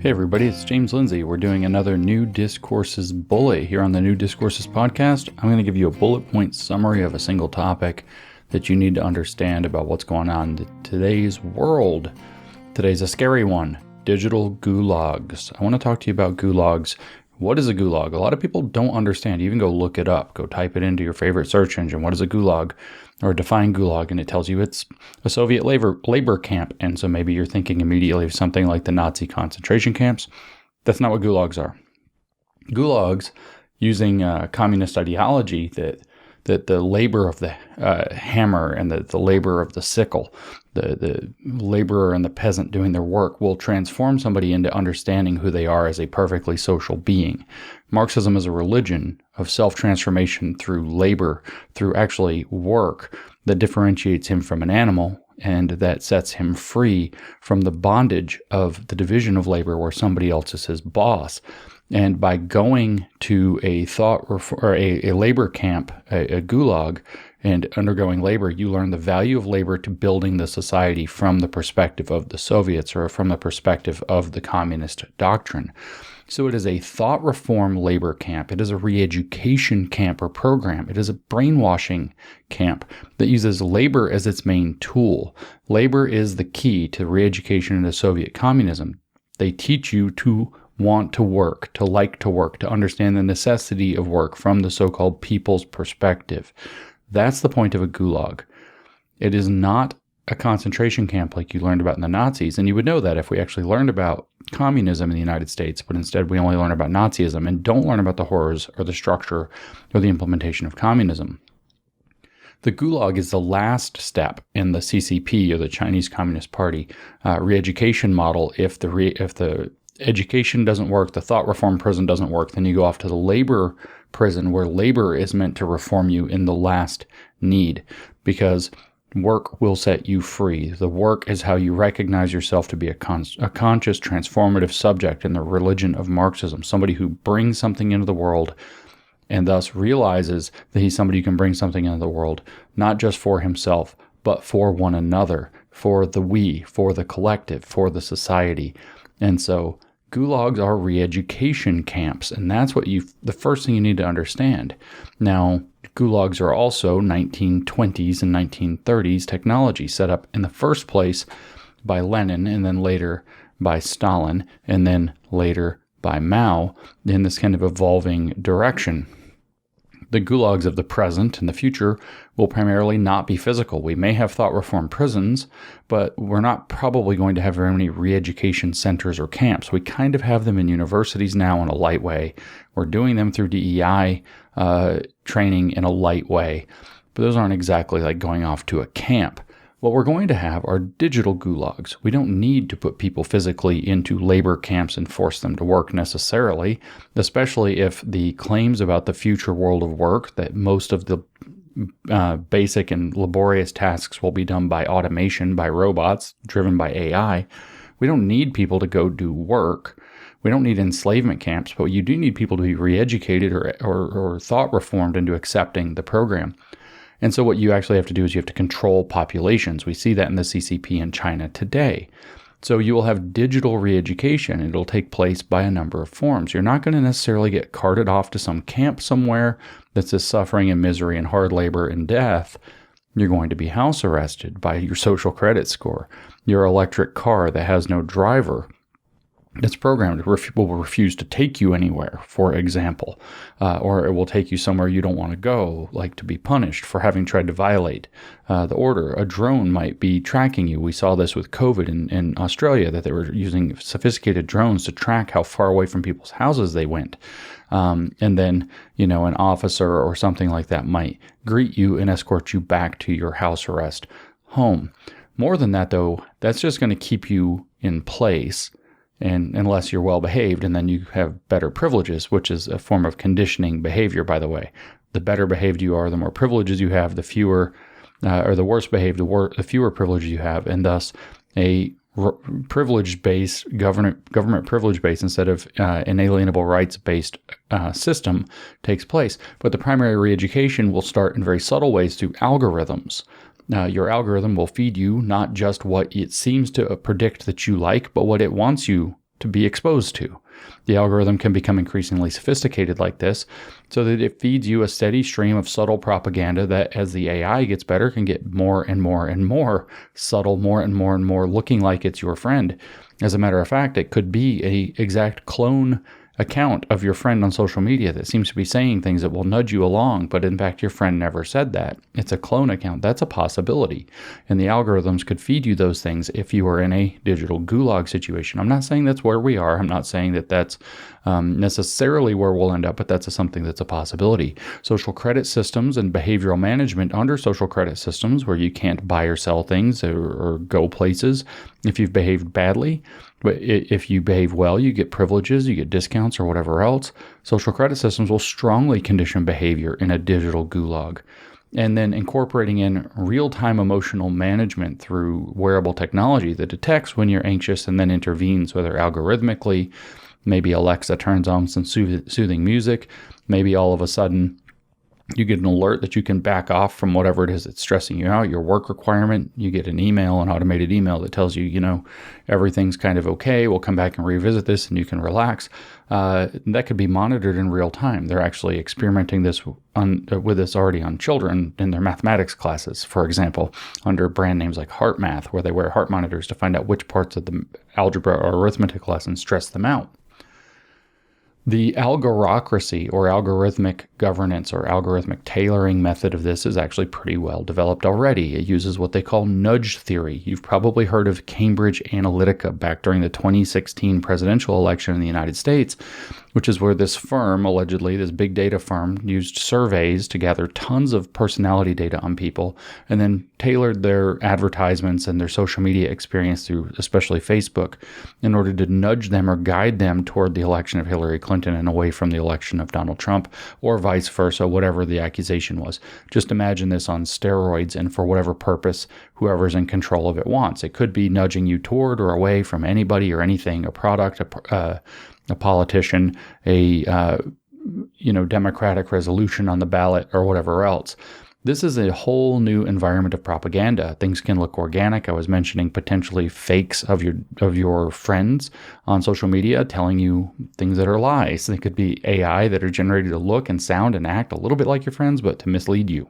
Hey everybody, it's James Lindsay. We're doing another New Discourses Bullet here on the New Discourses podcast. I'm going to give you a bullet point summary of a single topic that you need to understand about what's going on in today's world. Today's a scary one, digital gulags. I want to talk to you about gulags. What is a gulag? A lot of people don't understand. You even go look it up. Go type it into your favorite search engine. What is a gulag? Or define gulag, and it tells you it's a Soviet labor camp. And so maybe you're thinking immediately of something like the Nazi concentration camps. That's not what gulags are. Gulags, using communist ideology that the labor of the hammer and the labor of the sickle, the laborer and the peasant doing their work will transform somebody into understanding who they are as a perfectly social being. Marxism is a religion of self-transformation through labor, through actually work that differentiates him from an animal and that sets him free from the bondage of the division of labor where somebody else is his boss. And by going to a labor camp, a gulag, and undergoing labor, you learn the value of labor to building the society from the perspective of the Soviets or from the perspective of the communist doctrine. So it is a thought reform labor camp. It is a re-education camp or program. It is a brainwashing camp that uses labor as its main tool. Labor is the key to re-education into Soviet communism. They teach you to want to work, to like to work, to understand the necessity of work from the so-called people's perspective. That's the point of a gulag. It is not a concentration camp like you learned about in the Nazis, and you would know that if we actually learned about communism in the United States, but instead we only learn about Nazism and don't learn about the horrors or the structure or the implementation of communism. The Gulag is the last step in the CCP, or the Chinese Communist Party, re-education model. If the education doesn't work, the thought reform prison doesn't work, then you go off to the labor prison where labor is meant to reform you in the last need, because work will set you free. The work is how you recognize yourself to be a conscious, transformative subject in the religion of Marxism, somebody who brings something into the world and thus realizes that he's somebody who can bring something into the world, not just for himself, but for one another, for the we, for the collective, for the society. And so gulags are re-education camps, and that's the first thing you need to understand. Now, gulags are also 1920s and 1930s technology set up in the first place by Lenin, and then later by Stalin, and then later by Mao in this kind of evolving direction. The gulags of the present and the future will primarily not be physical. We may have thought reform prisons, but we're not probably going to have very many re-education centers or camps. We kind of have them in universities now in a light way. We're doing them through DEI training in a light way, but those aren't exactly like going off to a camp. What we're going to have are digital gulags. We don't need to put people physically into labor camps and force them to work necessarily, especially if the claims about the future world of work, that most of the basic and laborious tasks will be done by automation, by robots, driven by AI. We don't need people to go do work. We don't need enslavement camps, but you do need people to be re-educated or thought reformed into accepting the program. And so what you actually have to do is you have to control populations. We see that in the CCP in China today. So you will have digital re-education, and it'll take place by a number of forms. You're not going to necessarily get carted off to some camp somewhere that's just suffering and misery and hard labor and death. You're going to be house arrested by your social credit score. Your electric car that has no driver that's programmed will refuse to take you anywhere, for example, or it will take you somewhere you don't want to go, like to be punished for having tried to violate the order. A drone might be tracking you. We saw this with COVID in Australia, that they were using sophisticated drones to track how far away from people's houses they went. And then, an officer or something like that might greet you and escort you back to your house arrest home. More than that, though, that's just going to keep you in place, and unless you're well behaved, and then you have better privileges, which is a form of conditioning behavior, by the way. The better behaved you are, the more privileges you have, the fewer, or the worse behaved, the fewer privileges you have, and thus a privilege-based, government privilege-based instead of inalienable rights-based system takes place. But the primary re-education will start in very subtle ways through algorithms. Your algorithm will feed you not just what it seems to predict that you like, but what it wants you to be exposed to. The algorithm can become increasingly sophisticated like this, so that it feeds you a steady stream of subtle propaganda that, as the AI gets better, can get more and more and more subtle, more and more looking like it's your friend. As a matter of fact, it could be an exact clone account of your friend on social media that seems to be saying things that will nudge you along, but in fact your friend never said that. It's a clone account. That's a possibility. And the algorithms could feed you those things if you were in a digital gulag situation. I'm not saying that's where we are. I'm not saying that that's necessarily where we'll end up, but that's something that's a possibility. Social credit systems and behavioral management under social credit systems, where you can't buy or sell things or go places if you've behaved badly. But if you behave well, you get privileges, you get discounts or whatever else. Social credit systems will strongly condition behavior in a digital gulag. And then incorporating in real-time emotional management through wearable technology that detects when you're anxious and then intervenes, whether algorithmically, maybe Alexa turns on some soothing music, maybe all of a sudden you get an alert that you can back off from whatever it is that's stressing you out, your work requirement. You get an email, an automated email that tells you, everything's kind of okay. We'll come back and revisit this and you can relax. That could be monitored in real time. They're actually experimenting with this already on children in their mathematics classes, for example, under brand names like Heart Math, where they wear heart monitors to find out which parts of the algebra or arithmetic lesson stress them out. The algorocracy or algorithmic governance or algorithmic tailoring method of this is actually pretty well developed already. It uses what they call nudge theory. You've probably heard of Cambridge Analytica back during the 2016 presidential election in the United States, which is where this firm, allegedly, this big data firm, used surveys to gather tons of personality data on people and then tailored their advertisements and their social media experience through especially Facebook in order to nudge them or guide them toward the election of Hillary Clinton and away from the election of Donald Trump, or vice versa, whatever the accusation was. Just imagine this on steroids and for whatever purpose whoever's in control of it wants. It could be nudging you toward or away from anybody or anything, a product, a politician, a democratic resolution on the ballot, or whatever else. This is a whole new environment of propaganda. Things can look organic. I was mentioning potentially fakes of your friends on social media telling you things that are lies. They could be AI that are generated to look and sound and act a little bit like your friends, but to mislead you.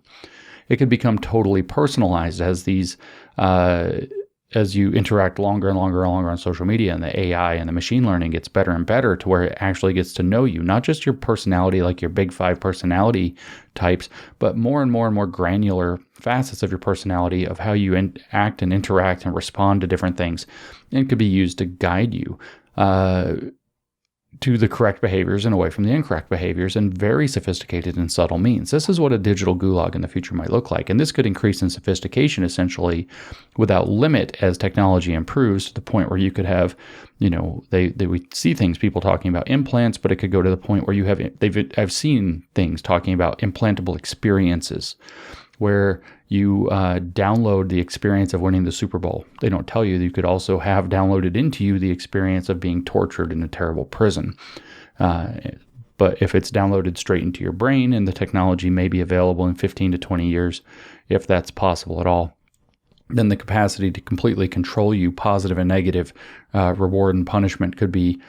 It could become totally personalized as you interact longer and longer on social media, and the AI and the machine learning gets better and better to where it actually gets to know you, not just your personality, like your big five personality types, but more and more granular facets of your personality, of how you act and interact and respond to different things. And it could be used to guide you to the correct behaviors and away from the incorrect behaviors in very sophisticated and subtle means. This is what a digital gulag in the future might look like. And this could increase in sophistication essentially without limit as technology improves to the point where you could have, we see things, people talking about implants, but it could go to the point where I've seen things talking about implantable experiences where you download the experience of winning the Super Bowl. They don't tell you that you could also have downloaded into you the experience of being tortured in a terrible prison. But if it's downloaded straight into your brain, and the technology may be available in 15 to 20 years, if that's possible at all, then the capacity to completely control you, positive and negative, reward and punishment, could be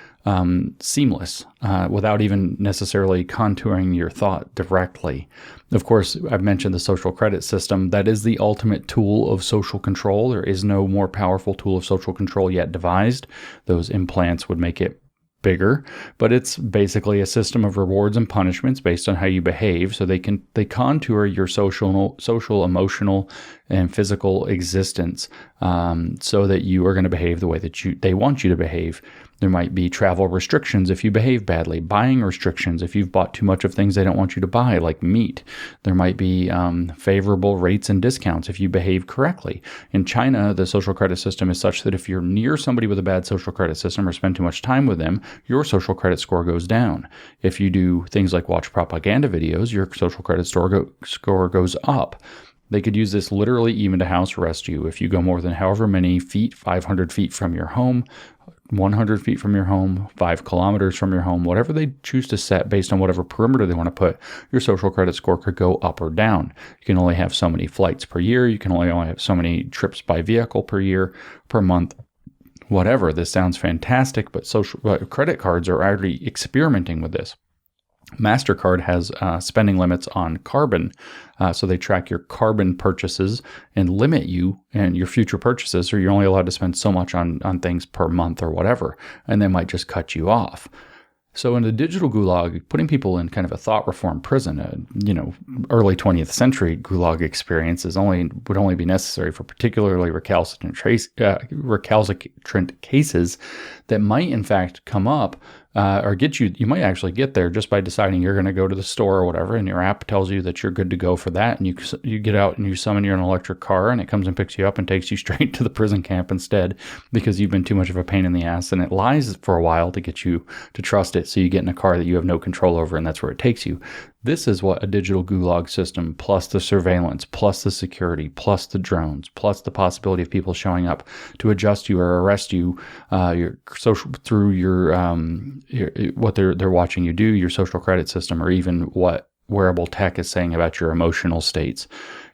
seamless without even necessarily contouring your thought directly. Of course, I've mentioned the social credit system. That is the ultimate tool of social control. There is no more powerful tool of social control yet devised. Those implants would make it bigger, but it's basically a system of rewards and punishments based on how you behave. So they contour your social, emotional, and physical existence so that you are going to behave the way that they want you to behave. There might be travel restrictions if you behave badly, buying restrictions if you've bought too much of things they don't want you to buy, like meat. There might be favorable rates and discounts if you behave correctly. In China, the social credit system is such that if you're near somebody with a bad social credit system or spend too much time with them, your social credit score goes down. If you do things like watch propaganda videos, your social credit score goes up. They could use this literally even to house arrest you. If you go more than however many feet, 500 feet from your home, 100 feet from your home, 5 kilometers from your home, whatever they choose to set based on whatever perimeter they want to put, your social credit score could go up or down. You can only have so many flights per year. You can only have so many trips by vehicle per year, per month, whatever. This sounds fantastic, but credit cards are already experimenting with this. MasterCard has spending limits on carbon, so they track your carbon purchases and limit you and your future purchases, or you're only allowed to spend so much on things per month or whatever, and they might just cut you off. So in the digital gulag, putting people in kind of a thought reform prison, early 20th century gulag experience would only be necessary for particularly recalcitrant cases that might in fact come up or get you. You might actually get there just by deciding you're going to go to the store or whatever, and your app tells you that you're good to go for that, and you get out and you summon your own electric car, and it comes and picks you up and takes you straight to the prison camp instead because you've been too much of a pain in the ass, and it lies for a while to get you to trust it, so you get in a car that you have no control over, and that's where it takes you. This is what a digital gulag system, plus the surveillance, plus the security, plus the drones, plus the possibility of people showing up to adjust you or arrest you, your social through your what they're watching you do, your social credit system, or even what wearable tech is saying about your emotional states.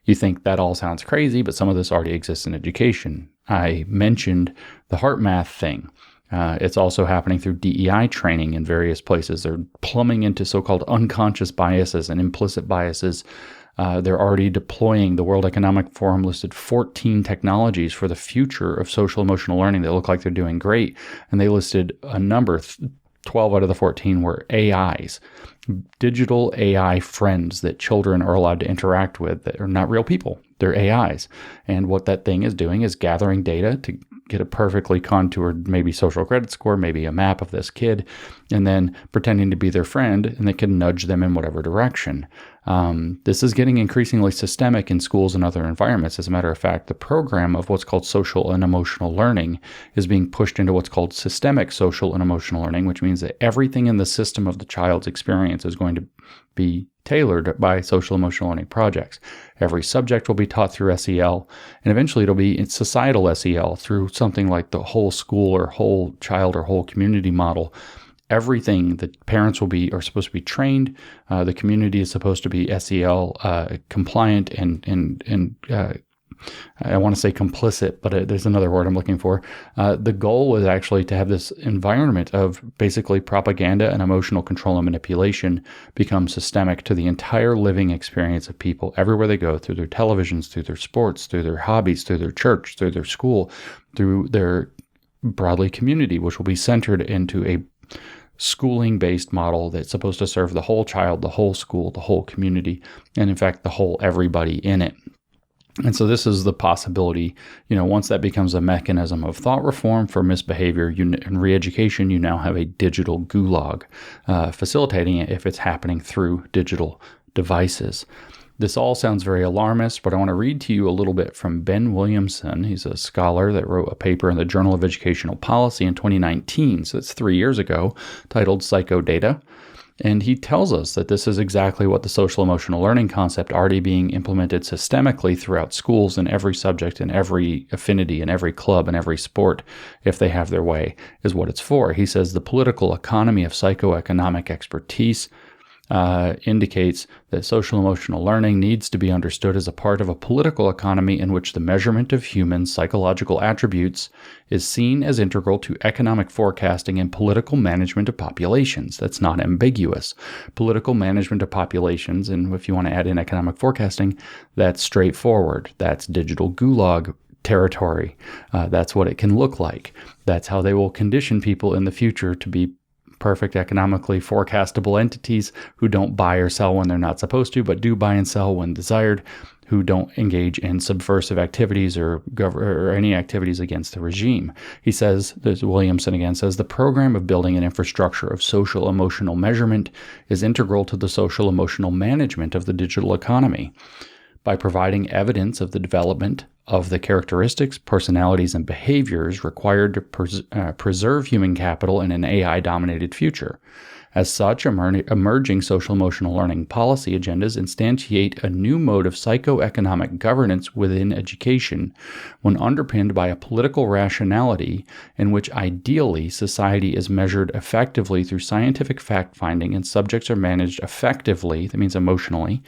You think that all sounds crazy, but some of this already exists in education. I mentioned the heart math thing. It's also happening through DEI training in various places. They're plumbing into so-called unconscious biases and implicit biases. They're already deploying. The World Economic Forum listed 14 technologies for the future of social-emotional learning that look like they're doing great. And they listed a number, 12 out of the 14 were AIs, digital AI friends that children are allowed to interact with that are not real people. They're AIs. And what that thing is doing is gathering data to get a perfectly contoured, maybe social credit score, maybe a map of this kid, and then pretending to be their friend, and they can nudge them in whatever direction. This is getting increasingly systemic in schools and other environments. As a matter of fact, the program of what's called social and emotional learning is being pushed into what's called systemic social and emotional learning, which means that everything in the system of the child's experience is going to be tailored by social emotional learning projects. Every subject will be taught through SEL, and eventually it'll be in societal SEL through something like the whole school or whole child or whole community model. Everything that parents are supposed to be trained. The community is supposed to be SEL compliant and I want to say complicit, but there's another word I'm looking for. The goal is actually to have this environment of basically propaganda and emotional control and manipulation become systemic to the entire living experience of people everywhere they go, through their televisions, through their sports, through their hobbies, through their church, through their school, through their broadly community, which will be centered into a schooling-based model that's supposed to serve the whole child, the whole school, the whole community, and in fact, the whole everybody in it. And so this is the possibility, once that becomes a mechanism of thought reform for misbehavior and re-education, you now have a digital gulag facilitating it if it's happening through digital devices. This all sounds very alarmist, but I want to read to you a little bit from Ben Williamson. He's a scholar that wrote a paper in the Journal of Educational Policy in 2019, so it's 3 years ago, titled Psychodata. And he tells us that this is exactly what the social-emotional learning concept already being implemented systemically throughout schools in every subject, in every affinity, in every club, in every sport, if they have their way, is what it's for. He says the political economy of psychoeconomic expertise indicates that social-emotional learning needs to be understood as a part of a political economy in which the measurement of human psychological attributes is seen as integral to economic forecasting and political management of populations. That's not ambiguous. Political management of populations, and if you want to add in economic forecasting, that's straightforward. That's digital gulag territory. That's what it can look like. That's how they will condition people in the future to be perfect economically forecastable entities who don't buy or sell when they're not supposed to, but do buy and sell when desired, who don't engage in subversive activities or any activities against the regime. He says, there's Williamson again, says the program of building an infrastructure of social emotional measurement is integral to the social emotional management of the digital economy. By providing evidence of the development of the characteristics, personalities, and behaviors required to preserve human capital in an AI-dominated future. As such, emerging social-emotional learning policy agendas instantiate a new mode of psychoeconomic governance within education, when underpinned by a political rationality in which ideally society is measured effectively through scientific fact-finding and subjects are managed effectively, that means emotionally,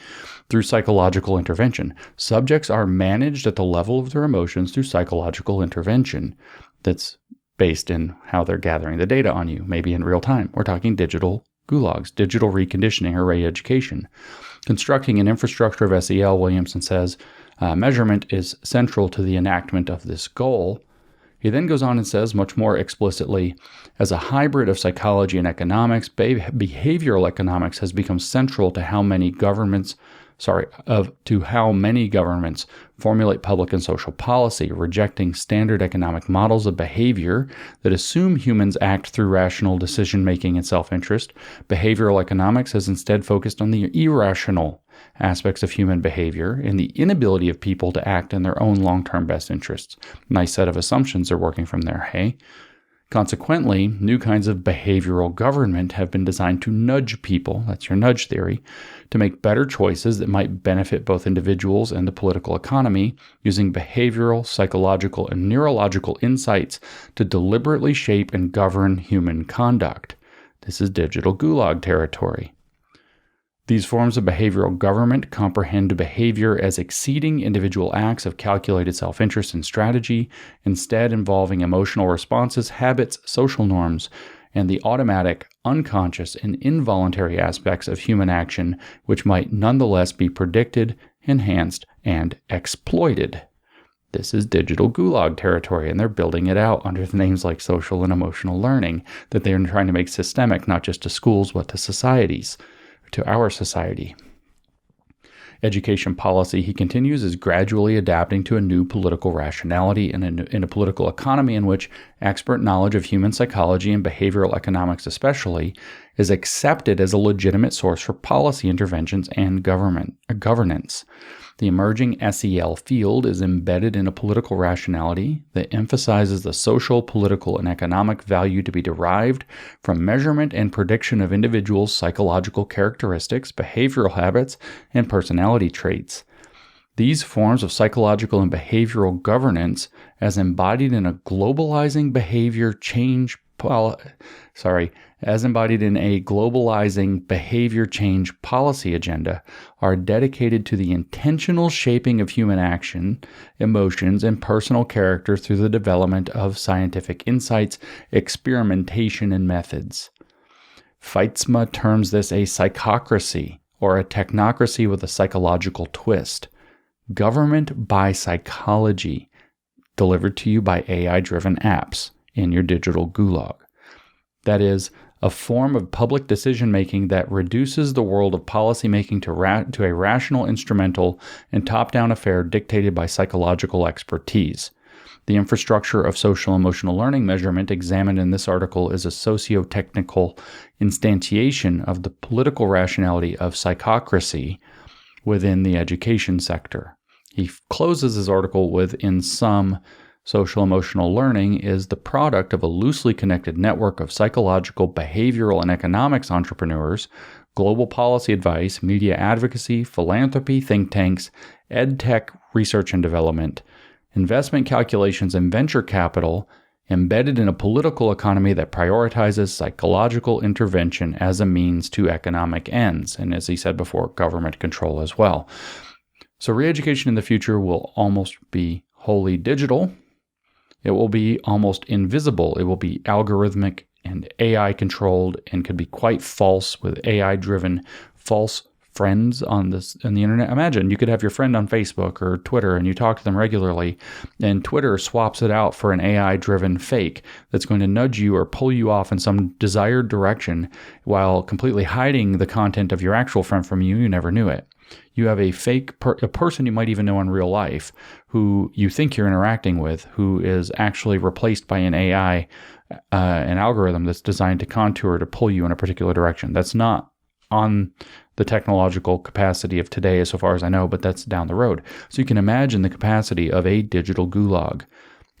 through psychological intervention. Subjects are managed at the level of their emotions through psychological intervention. That's based in how they're gathering the data on you, maybe in real time. We're talking digital gulags, digital reconditioning or re-education. Constructing an infrastructure of SEL, Williamson says, measurement is central to the enactment of this goal. He then goes on and says much more explicitly, as a hybrid of psychology and economics, behavioral economics has become central to how many governments formulate public and social policy, rejecting standard economic models of behavior that assume humans act through rational decision-making and self-interest. Behavioral economics has instead focused on the irrational aspects of human behavior and the inability of people to act in their own long-term best interests. Nice set of assumptions are working from there, hey? Consequently, new kinds of behavioral government have been designed to nudge people, that's your nudge theory, to make better choices that might benefit both individuals and the political economy, using behavioral, psychological, and neurological insights to deliberately shape and govern human conduct. This is digital gulag territory. These forms of behavioral government comprehend behavior as exceeding individual acts of calculated self-interest and strategy, instead involving emotional responses, habits, social norms, and the automatic, unconscious, and involuntary aspects of human action, which might nonetheless be predicted, enhanced, and exploited. This is digital gulag territory, and they're building it out under the names like social and emotional learning that they're trying to make systemic, not just to schools, but to societies. To our society. Education policy, he continues, is gradually adapting to a new political rationality in a political economy in which expert knowledge of human psychology and behavioral economics especially is accepted as a legitimate source for policy interventions and governance. The emerging SEL field is embedded in a political rationality that emphasizes the social, political, and economic value to be derived from measurement and prediction of individuals' psychological characteristics, behavioral habits, and personality traits. These forms of psychological and behavioral governance, as embodied in a globalizing behavior change policy agenda, are dedicated to the intentional shaping of human action, emotions, and personal character through the development of scientific insights, experimentation, and methods. Feitzma terms this a psychocracy, or a technocracy with a psychological twist. Government by psychology, delivered to you by AI-driven apps in your digital gulag. That is, a form of public decision-making that reduces the world of policymaking to a rational, instrumental, and top-down affair dictated by psychological expertise. The infrastructure of social-emotional learning measurement examined in this article is a socio-technical instantiation of the political rationality of psychocracy within the education sector. He closes his article with, in sum, social-emotional learning is the product of a loosely connected network of psychological, behavioral, and economics entrepreneurs, global policy advice, media advocacy, philanthropy, think tanks, ed tech research and development, investment calculations, and venture capital embedded in a political economy that prioritizes psychological intervention as a means to economic ends, and as he said before, government control as well. So re-education in the future will almost be wholly digital. It will be almost invisible. It will be algorithmic and AI controlled and could be quite false with AI-driven false friends on the internet. Imagine you could have your friend on Facebook or Twitter and you talk to them regularly, and Twitter swaps it out for an AI-driven fake that's going to nudge you or pull you off in some desired direction while completely hiding the content of your actual friend from you. You never knew it. You have a fake a person you might even know in real life who you think you're interacting with, who is actually replaced by an AI, an algorithm that's designed to contour to pull you in a particular direction. That's not on the technological capacity of today, so far as I know, but that's down the road. So you can imagine the capacity of a digital gulag.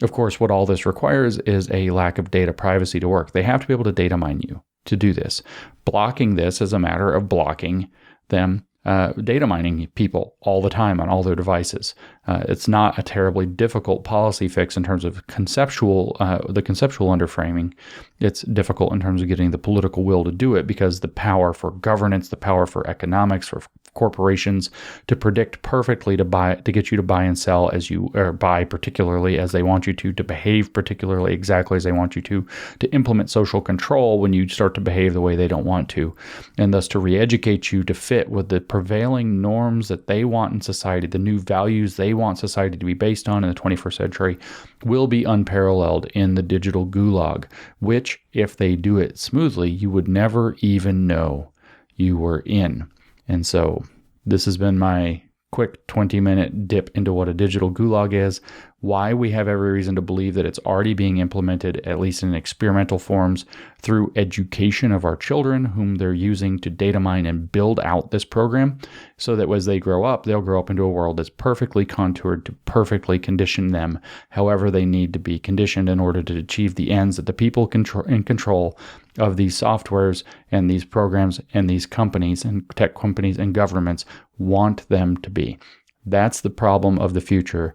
Of course, what all this requires is a lack of data privacy to work. They have to be able to data mine you to do this. Blocking this is a matter of blocking them data mining people all the time on all their devices. It's not a terribly difficult policy fix in terms of the conceptual underframing. It's difficult in terms of getting the political will to do it, because the power for governance, the power for economics, for corporations to predict perfectly to get you to buy and sell or buy particularly as they want you to behave particularly exactly as they want you to implement social control when you start to behave the way they don't want to, and thus to re-educate you to fit with the prevailing norms that they want in society, the new values they want society to be based on in the 21st century, will be unparalleled in the digital gulag, which, if they do it smoothly, you would never even know you were in. And so this has been my quick 20-minute dip into what a digital gulag is, why we have every reason to believe that it's already being implemented, at least in experimental forms, through education of our children, whom they're using to data mine and build out this program, so that as they grow up, they'll grow up into a world that's perfectly contoured to perfectly condition them however they need to be conditioned in order to achieve the ends that the people in control of these softwares and these programs and these companies and tech companies and governments want them to be. That's the problem of the future.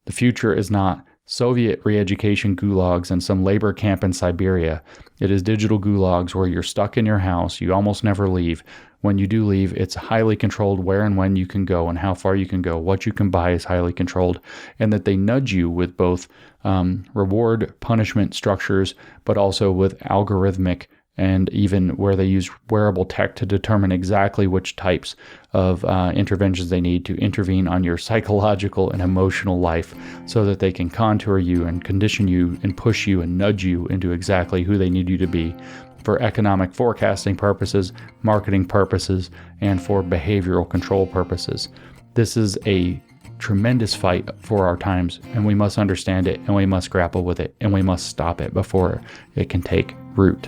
The future is not Soviet re-education gulags and some labor camp in Siberia. It is digital gulags where you're stuck in your house, you almost never leave. When you do leave, it's highly controlled where and when you can go and how far you can go. What you can buy is highly controlled, and that they nudge you with both reward punishment structures, but also with algorithmic, and even where they use wearable tech to determine exactly which types of interventions they need to intervene on your psychological and emotional life, so that they can contour you and condition you and push you and nudge you into exactly who they need you to be for economic forecasting purposes, marketing purposes, and for behavioral control purposes. This is a tremendous fight for our times, and we must understand it, and we must grapple with it, and we must stop it before it can take root.